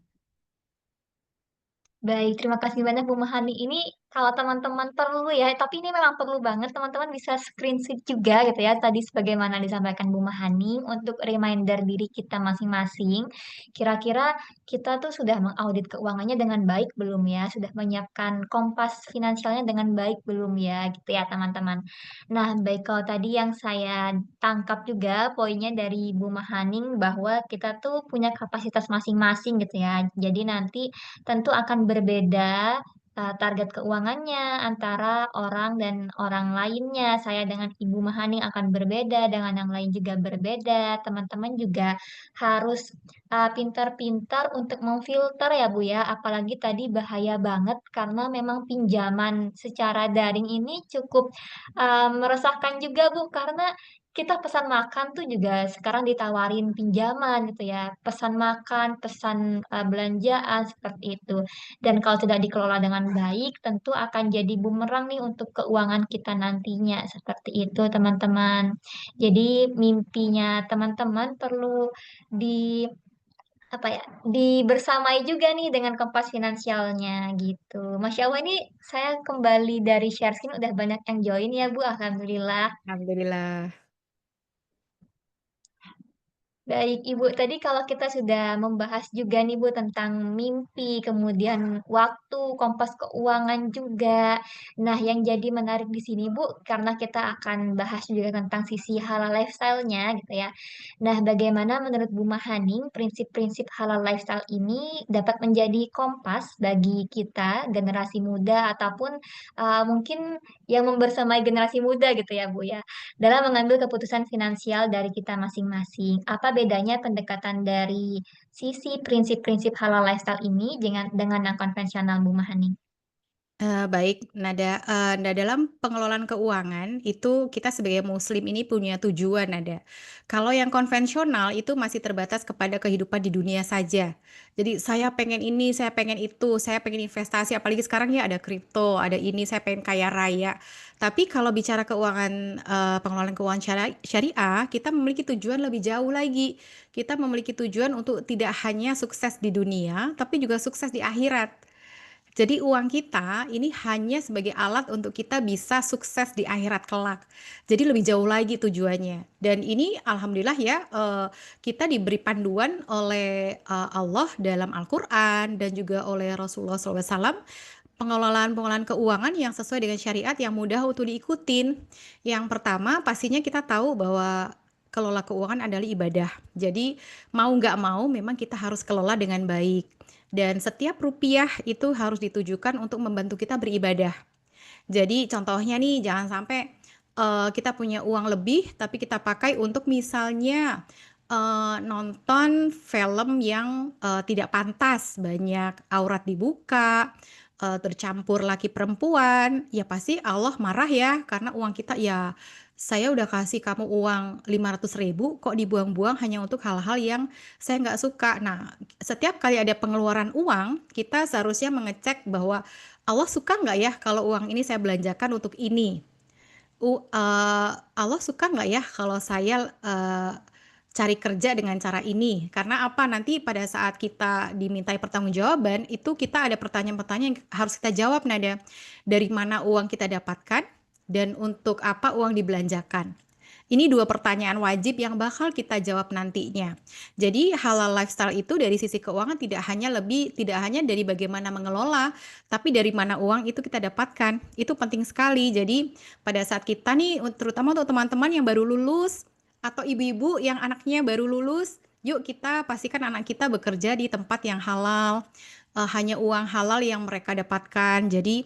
Baik, terima kasih banyak Bu Mahani. Ini kalau teman-teman perlu ya, tapi ini memang perlu banget teman-teman bisa screenshot juga gitu ya. Tadi sebagaimana disampaikan Bu Mahani untuk reminder diri kita masing-masing. Kira-kira kita tuh sudah mengaudit keuangannya dengan baik belum ya? Sudah menyiapkan kompas finansialnya dengan baik belum ya? Gitu ya teman-teman. Nah, baik kalau tadi yang saya tangkap juga poinnya dari Bu Mahaning bahwa kita tuh punya kapasitas masing-masing gitu ya. Jadi nanti tentu akan berbeda, target keuangannya antara orang dan orang lainnya. Saya dengan Ibu Mahani akan berbeda, dengan yang lain juga berbeda. Teman-teman juga harus, pintar-pintar untuk memfilter ya, Bu, ya. Apalagi tadi bahaya banget karena memang pinjaman secara daring ini cukup, meresahkan juga, Bu, karena kita pesan makan tuh juga sekarang ditawarin pinjaman gitu ya, pesan makan, pesan, belanjaan, seperti itu. Dan kalau tidak dikelola dengan baik, tentu akan jadi bumerang nih untuk keuangan kita nantinya, seperti itu teman-teman. Jadi mimpinya teman-teman perlu di apa ya, dibersamai juga nih dengan kompas finansialnya gitu. Masya Allah ini saya kembali dari share screen udah banyak yang join ya Bu, alhamdulillah. Alhamdulillah. Baik, Ibu. Tadi kalau kita sudah membahas juga nih, Bu, tentang mimpi, kemudian waktu, kompas keuangan juga. Nah, yang jadi menarik di sini, Bu, karena kita akan bahas juga tentang sisi halal lifestyle-nya gitu ya. Nah, bagaimana menurut Bu Mahaning prinsip-prinsip halal lifestyle ini dapat menjadi kompas bagi kita, generasi muda ataupun mungkin yang membersamai generasi muda gitu ya, Bu ya, dalam mengambil keputusan finansial dari kita masing-masing. Apa bedanya pendekatan dari sisi prinsip-prinsip halal lifestyle ini dengan yang konvensional, Bu Mahani? Baik, nah dalam pengelolaan keuangan itu kita sebagai muslim ini punya tujuan Nada. Kalau yang konvensional itu masih terbatas kepada kehidupan di dunia saja. Jadi saya pengen ini, saya pengen itu, saya pengen investasi, apalagi sekarang ya ada kripto, ada ini, saya pengen kaya raya. Tapi kalau bicara keuangan, pengelolaan keuangan syariah, kita memiliki tujuan lebih jauh lagi. Kita memiliki tujuan untuk tidak hanya sukses di dunia, tapi juga sukses di akhirat. Jadi uang kita ini hanya sebagai alat untuk kita bisa sukses di akhirat kelak. Jadi lebih jauh lagi tujuannya. Dan ini alhamdulillah ya, kita diberi panduan oleh Allah dalam Al-Quran dan juga oleh Rasulullah SAW, pengelolaan-pengelolaan keuangan yang sesuai dengan syariat yang mudah untuk diikutin. Yang pertama pastinya kita tahu bahwa kelola keuangan adalah ibadah. Jadi mau nggak mau memang kita harus kelola dengan baik. Dan setiap rupiah itu harus ditujukan untuk membantu kita beribadah. Jadi contohnya nih, jangan sampai kita punya uang lebih tapi kita pakai untuk misalnya nonton film yang tidak pantas, banyak aurat dibuka, tercampur laki perempuan, ya pasti Allah marah ya karena uang kita ya saya udah kasih kamu uang 500.000 kok dibuang-buang hanya untuk hal-hal yang saya nggak suka. Nah, setiap kali ada pengeluaran uang, kita seharusnya mengecek bahwa Allah suka nggak ya kalau uang ini saya belanjakan untuk ini? Allah suka nggak ya kalau saya cari kerja dengan cara ini? Karena apa? Nanti pada saat kita dimintai pertanggungjawaban, itu kita ada pertanyaan-pertanyaan yang harus kita jawab, Nada. Dari mana uang kita dapatkan dan untuk apa uang dibelanjakan? Ini dua pertanyaan wajib yang bakal kita jawab nantinya. Jadi halal lifestyle itu dari sisi keuangan tidak hanya dari bagaimana mengelola, tapi dari mana uang itu kita dapatkan. Itu penting sekali. Jadi pada saat kita nih, terutama untuk teman-teman yang baru lulus atau ibu-ibu yang anaknya baru lulus, yuk kita pastikan anak kita bekerja di tempat yang halal, hanya uang halal yang mereka dapatkan. Jadi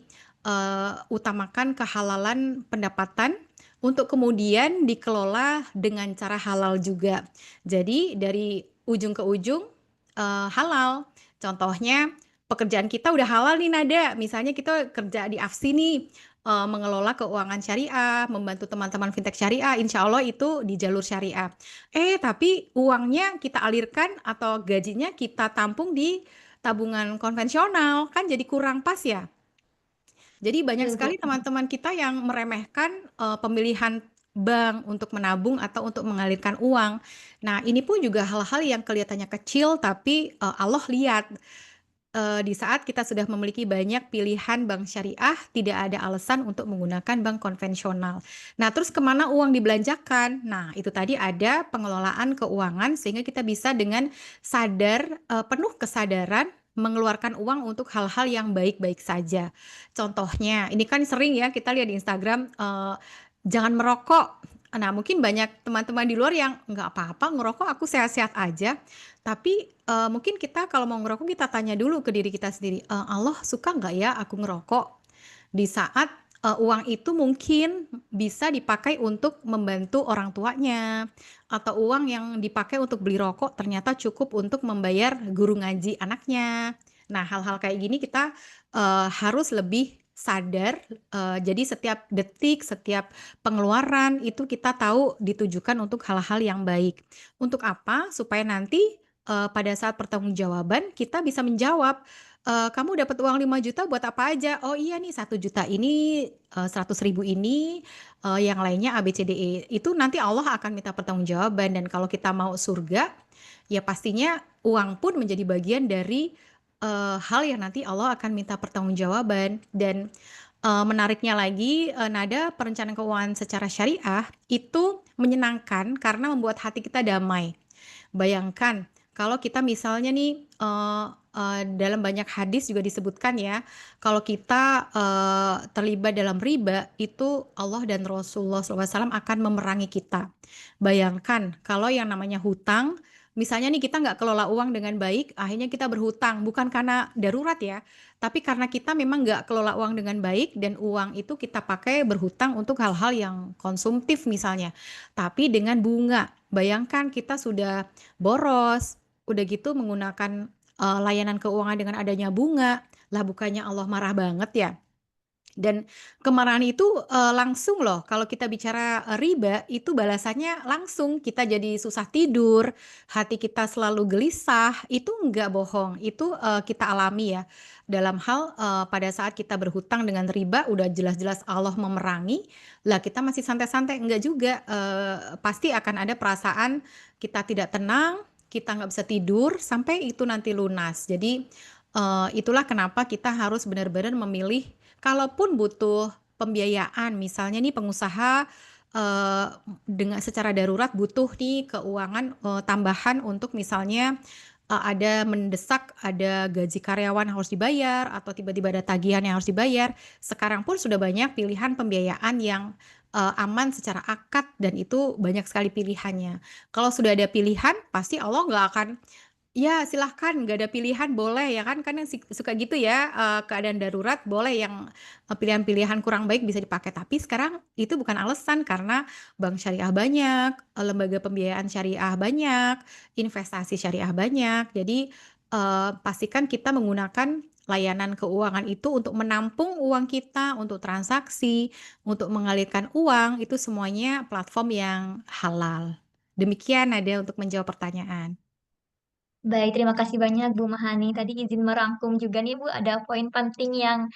utamakan kehalalan pendapatan untuk kemudian dikelola dengan cara halal juga. Jadi dari ujung ke ujung halal. Contohnya pekerjaan kita udah halal nih Nada. Misalnya kita kerja di Afsi nih, mengelola keuangan syariah, membantu teman-teman fintech syariah, insya Allah itu di jalur syariah. Tapi uangnya kita alirkan atau gajinya kita tampung di tabungan konvensional, kan jadi kurang pas ya. Jadi banyak Betul, sekali Bu. teman-teman kita yang meremehkan pemilihan bank untuk menabung atau untuk mengalirkan uang. Nah, ini pun juga hal-hal yang kelihatannya kecil tapi Allah lihat di saat kita sudah memiliki banyak pilihan bank syariah, tidak ada alasan untuk menggunakan bank konvensional. Nah, terus kemana uang dibelanjakan? Nah, itu tadi ada pengelolaan keuangan sehingga kita bisa dengan sadar, penuh kesadaran mengeluarkan uang untuk hal-hal yang baik-baik saja. Contohnya, ini kan sering ya kita lihat di Instagram, jangan merokok. Nah, mungkin banyak teman-teman di luar yang nggak apa-apa ngerokok, aku sehat-sehat aja. Tapi mungkin kita kalau mau ngerokok kita tanya dulu ke diri kita sendiri, Allah suka nggak ya aku ngerokok? Di saat uang itu mungkin bisa dipakai untuk membantu orang tuanya, atau uang yang dipakai untuk beli rokok ternyata cukup untuk membayar guru ngaji anaknya. Nah, hal-hal kayak gini kita harus lebih sadar. Jadi setiap detik, setiap pengeluaran itu kita tahu ditujukan untuk hal-hal yang baik. Untuk apa? Supaya nanti pada saat pertanggungjawaban kita bisa menjawab, "Kamu dapat uang 5 juta buat apa aja?" "Oh iya nih 1 juta ini, 100.000 ini, yang lainnya A, B, C, D, E." Itu nanti Allah akan minta pertanggungjawaban dan kalau kita mau surga, ya pastinya uang pun menjadi bagian dari hal yang nanti Allah akan minta pertanggungjawaban. Dan menariknya lagi, nada perencanaan keuangan secara syariah itu menyenangkan karena membuat hati kita damai. Bayangkan kalau kita misalnya nih, dalam banyak hadis juga disebutkan ya, kalau kita, terlibat dalam riba, itu Allah dan Rasulullah SAW akan memerangi kita. Bayangkan kalau yang namanya hutang, misalnya nih kita nggak kelola uang dengan baik, akhirnya kita berhutang, bukan karena darurat ya, tapi karena kita memang nggak kelola uang dengan baik dan uang itu kita pakai berhutang untuk hal-hal yang konsumtif misalnya, tapi dengan bunga. Bayangkan kita sudah boros, udah gitu menggunakan, layanan keuangan dengan adanya bunga, lah bukannya Allah marah banget ya? Dan kemarahan itu, langsung loh kalau kita bicara, riba itu balasannya langsung, kita jadi susah tidur, hati kita selalu gelisah, itu enggak bohong, itu, kita alami ya. Dalam hal, pada saat kita berhutang dengan riba udah jelas-jelas Allah memerangi, lah kita masih santai-santai, enggak juga, pasti akan ada perasaan kita tidak tenang, kita nggak bisa tidur sampai itu nanti lunas. Jadi, itulah kenapa kita harus benar-benar memilih kalaupun butuh pembiayaan, misalnya nih pengusaha, eee, dengan secara darurat butuh nih keuangan, tambahan untuk misalnya, ada mendesak, ada gaji karyawan yang harus dibayar atau tiba-tiba ada tagihan yang harus dibayar. Sekarang pun sudah banyak pilihan pembiayaan yang, aman secara akad dan itu banyak sekali pilihannya. Kalau sudah ada pilihan, pasti Allah nggak akan, "Ya silahkan, nggak ada pilihan boleh," ya kan, kadang suka gitu ya, keadaan darurat boleh yang, pilihan-pilihan kurang baik bisa dipakai, tapi sekarang itu bukan alasan karena bank syariah banyak, lembaga pembiayaan syariah banyak, investasi syariah banyak. Jadi, pastikan kita menggunakan layanan keuangan itu untuk menampung uang kita, untuk transaksi, untuk mengalirkan uang, itu semuanya platform yang halal. Demikian Nada untuk menjawab pertanyaan. Baik, terima kasih banyak Bu Mahani. Tadi izin merangkum juga nih Bu, ada poin penting yang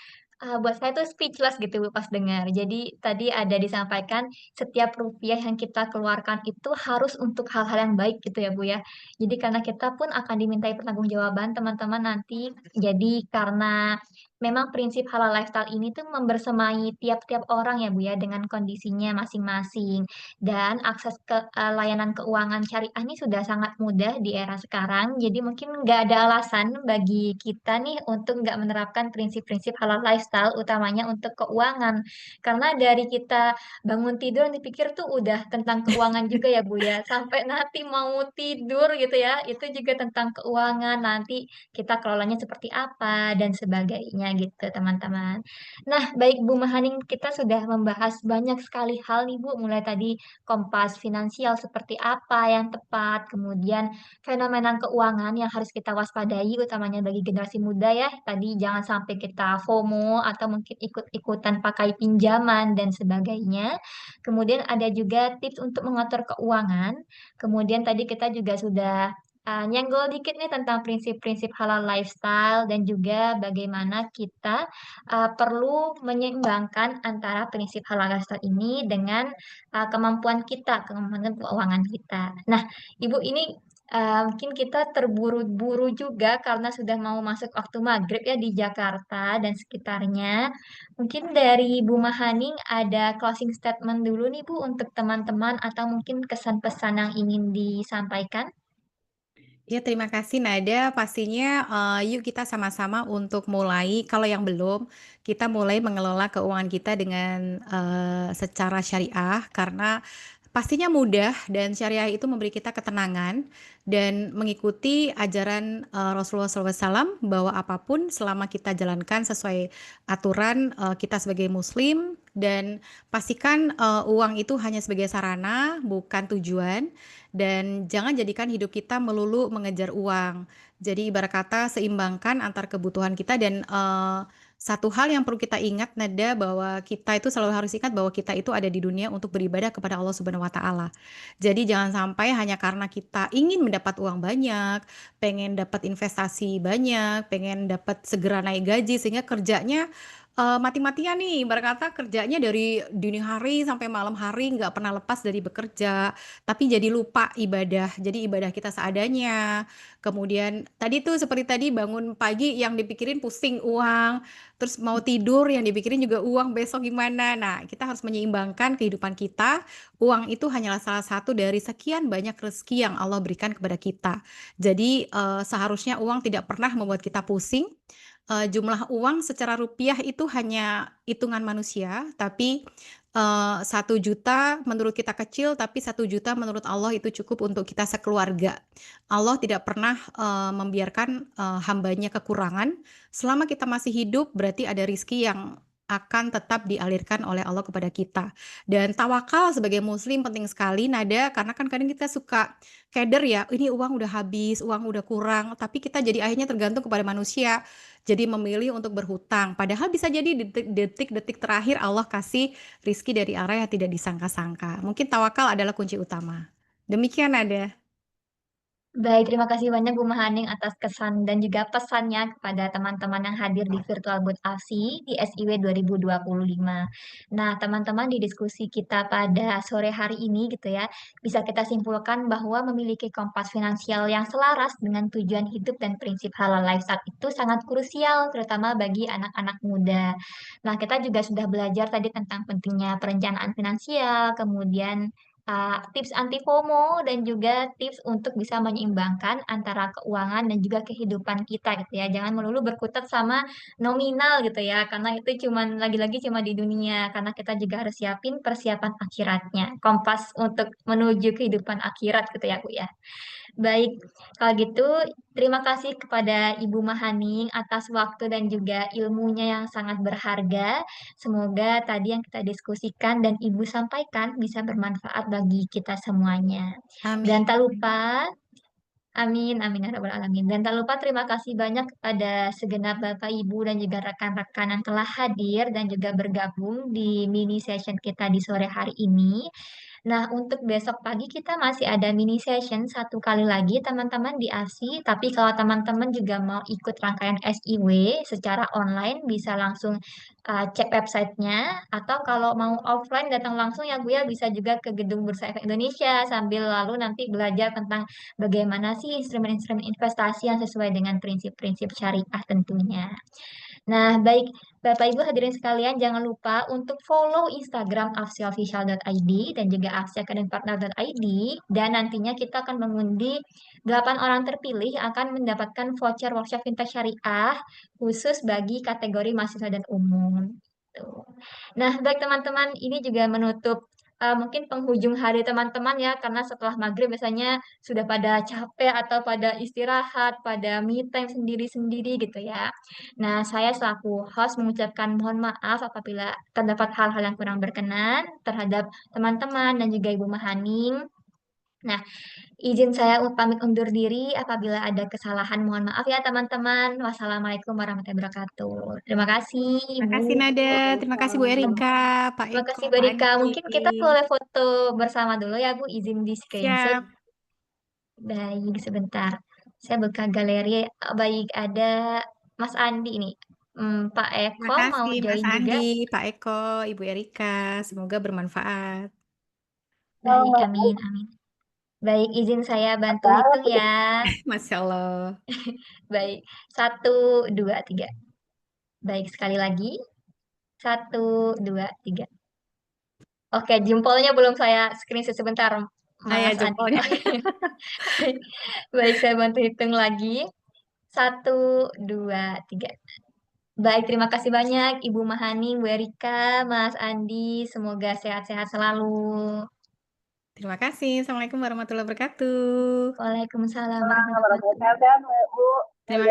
buat saya tuh speechless gitu Bu pas dengar. Jadi tadi ada disampaikan setiap rupiah yang kita keluarkan itu harus untuk hal-hal yang baik gitu ya Bu ya. Jadi karena kita pun akan dimintai pertanggungjawaban teman-teman nanti. Jadi karena memang prinsip halal lifestyle ini tuh membersamai tiap-tiap orang ya Bu ya dengan kondisinya masing-masing. Dan akses ke layanan keuangan syariah ini sudah sangat mudah di era sekarang, jadi mungkin nggak ada alasan bagi kita nih untuk nggak menerapkan prinsip-prinsip halal lifestyle, utamanya untuk keuangan. Karena dari kita bangun tidur dipikir tuh udah tentang keuangan juga ya, Bu, ya, sampai nanti mau tidur gitu ya, itu juga tentang keuangan, nanti kita kelolanya seperti apa dan sebagainya gitu, teman-teman. Nah, baik Bu Mahaning, kita sudah membahas banyak sekali hal nih, Bu, mulai tadi kompas finansial seperti apa yang tepat, kemudian fenomena keuangan yang harus kita waspadai utamanya bagi generasi muda ya. Tadi jangan sampai kita FOMO atau mungkin ikut-ikutan pakai pinjaman dan sebagainya. Kemudian ada juga tips untuk mengatur keuangan. Kemudian tadi kita juga sudah nyenggol dikit nih tentang prinsip-prinsip halal lifestyle dan juga bagaimana kita perlu menyeimbangkan antara prinsip halal lifestyle ini dengan kemampuan kita, kemampuan keuangan kita. Nah, Ibu ini mungkin kita terburu-buru juga karena sudah mau masuk waktu maghrib ya di Jakarta dan sekitarnya. Mungkin dari Bu Mahaning ada closing statement dulu nih Bu untuk teman-teman atau mungkin kesan pesan yang ingin disampaikan. Ya, terima kasih Nada. Pastinya, yuk kita sama-sama untuk mulai kalau yang belum, kita mulai mengelola keuangan kita dengan, secara syariah karena pastinya mudah dan syariah itu memberi kita ketenangan dan mengikuti ajaran, Rasulullah SAW bahwa apapun selama kita jalankan sesuai aturan, kita sebagai muslim dan pastikan, uang itu hanya sebagai sarana bukan tujuan. Dan jangan jadikan hidup kita melulu mengejar uang. Jadi ibarat kata seimbangkan antar kebutuhan kita dan, satu hal yang perlu kita ingat Nada, bahwa kita itu selalu harus ingat bahwa kita itu ada di dunia untuk beribadah kepada Allah Subhanahu wa taala. Jadi jangan sampai hanya karena kita ingin mendapat uang banyak, pengen dapat investasi banyak, pengen dapat segera naik gaji sehingga kerjanya mati-matian nih, ibarat kata kerjanya dari dini hari sampai malam hari nggak pernah lepas dari bekerja, tapi jadi lupa ibadah. Jadi ibadah kita seadanya. Kemudian tadi tuh seperti tadi bangun pagi yang dipikirin pusing uang, terus mau tidur yang dipikirin juga uang besok gimana. Nah, kita harus menyeimbangkan kehidupan kita. Uang itu hanyalah salah satu dari sekian banyak rezeki yang Allah berikan kepada kita. Jadi, seharusnya uang tidak pernah membuat kita pusing. Jumlah uang secara rupiah itu hanya hitungan manusia, tapi, 1.000.000 menurut kita kecil, tapi 1.000.000 menurut Allah itu cukup untuk kita sekeluarga. Allah tidak pernah, membiarkan, hambanya kekurangan. Selama kita masih hidup, berarti ada rizki yang akan tetap dialirkan oleh Allah kepada kita. Dan tawakal sebagai muslim penting sekali, Nada, karena kan kadang kita suka keder ya, "Ini uang udah habis, uang udah kurang," tapi kita jadi akhirnya tergantung kepada manusia. Jadi memilih untuk berhutang, padahal bisa jadi detik-detik terakhir Allah kasih rizki dari arah yang tidak disangka-sangka. Mungkin tawakal adalah kunci utama. Demikian ada. Baik, terima kasih banyak Bu Mahaning atas kesan dan juga pesannya kepada teman-teman yang hadir di Virtual Booth AFSI di SIW 2025. Nah, teman-teman di diskusi kita pada sore hari ini gitu ya, bisa kita simpulkan bahwa memiliki kompas finansial yang selaras dengan tujuan hidup dan prinsip halal lifestyle itu sangat krusial, terutama bagi anak-anak muda. Nah, kita juga sudah belajar tadi tentang pentingnya perencanaan finansial, kemudian tips anti FOMO dan juga tips untuk bisa menyeimbangkan antara keuangan dan juga kehidupan kita gitu ya. Jangan melulu berkutat sama nominal gitu ya, karena itu cuman lagi-lagi cuma di dunia, karena kita juga harus siapin persiapan akhiratnya. Kompas untuk menuju kehidupan akhirat gitu ya, Bu ya. Baik, kalau gitu terima kasih kepada Ibu Mahaning atas waktu dan juga ilmunya yang sangat berharga. Semoga tadi yang kita diskusikan dan Ibu sampaikan bisa bermanfaat bagi kita semuanya. Dan tak Amin. lupa, amin, amin ya rabbal alamin. Dan tak lupa terima kasih banyak kepada segenap Bapak Ibu dan juga rekan-rekan yang telah hadir dan juga bergabung di mini session kita di sore hari ini. Nah, untuk besok pagi kita masih ada mini session satu kali lagi teman-teman di ASI. Tapi kalau teman-teman juga mau ikut rangkaian SIW secara online bisa langsung cek websitenya. Atau kalau mau offline datang langsung ya Bu ya bisa juga ke Gedung Bursa Efek Indonesia sambil lalu nanti belajar tentang bagaimana sih instrumen-instrumen investasi yang sesuai dengan prinsip-prinsip syariah tentunya. Nah, baik Bapak Ibu hadirin sekalian, jangan lupa untuk follow Instagram afsiofficial.id dan juga afsiacademypartner.id dan nantinya kita akan mengundi 8 orang terpilih yang akan mendapatkan voucher workshop fintech syariah khusus bagi kategori mahasiswa dan umum. Tuh. Nah, baik teman-teman, ini juga menutup mungkin penghujung hari teman-teman ya, karena setelah maghrib biasanya sudah pada capek atau pada istirahat, pada me time sendiri-sendiri gitu ya. Nah, saya selaku host mengucapkan mohon maaf apabila terdapat hal-hal yang kurang berkenan terhadap teman-teman dan juga Ibu Mahaning. Nah, izin saya pamit undur diri apabila ada kesalahan. Mohon maaf ya teman-teman. Wassalamualaikum warahmatullahi wabarakatuh. Terima kasih Terima Ibu. kasih Nada, terima kasih Bu Erika, Pak Terima Eko, kasih Pak Barika. Andi. Mungkin kita boleh foto bersama dulu ya Bu. Izin di screenshot. Siap. Baik, sebentar. Saya buka galeri. Baik, ada Mas Andi ini. Pak Terima Eko mau kasih Mas join juga. Andi, Pak Eko, Ibu Erika. Semoga bermanfaat. Baik, amin, amin. Baik, izin saya bantu hitung ya. Masya Allah. Baik, satu, dua, tiga. Baik, sekali lagi. Satu, dua, tiga. Oke, jempolnya belum saya screenshot sebentar, Ayah Mas Andi. jempolnya. Oke. Baik, saya bantu hitung lagi. Satu, dua, tiga. Baik, terima kasih banyak Ibu Mahani, Bu Erika, Mas Andi. Semoga sehat-sehat selalu. Terima kasih. Assalamualaikum warahmatullahi wabarakatuh. Waalaikumsalam warahmatullahi wabarakatuh. Terima kasih.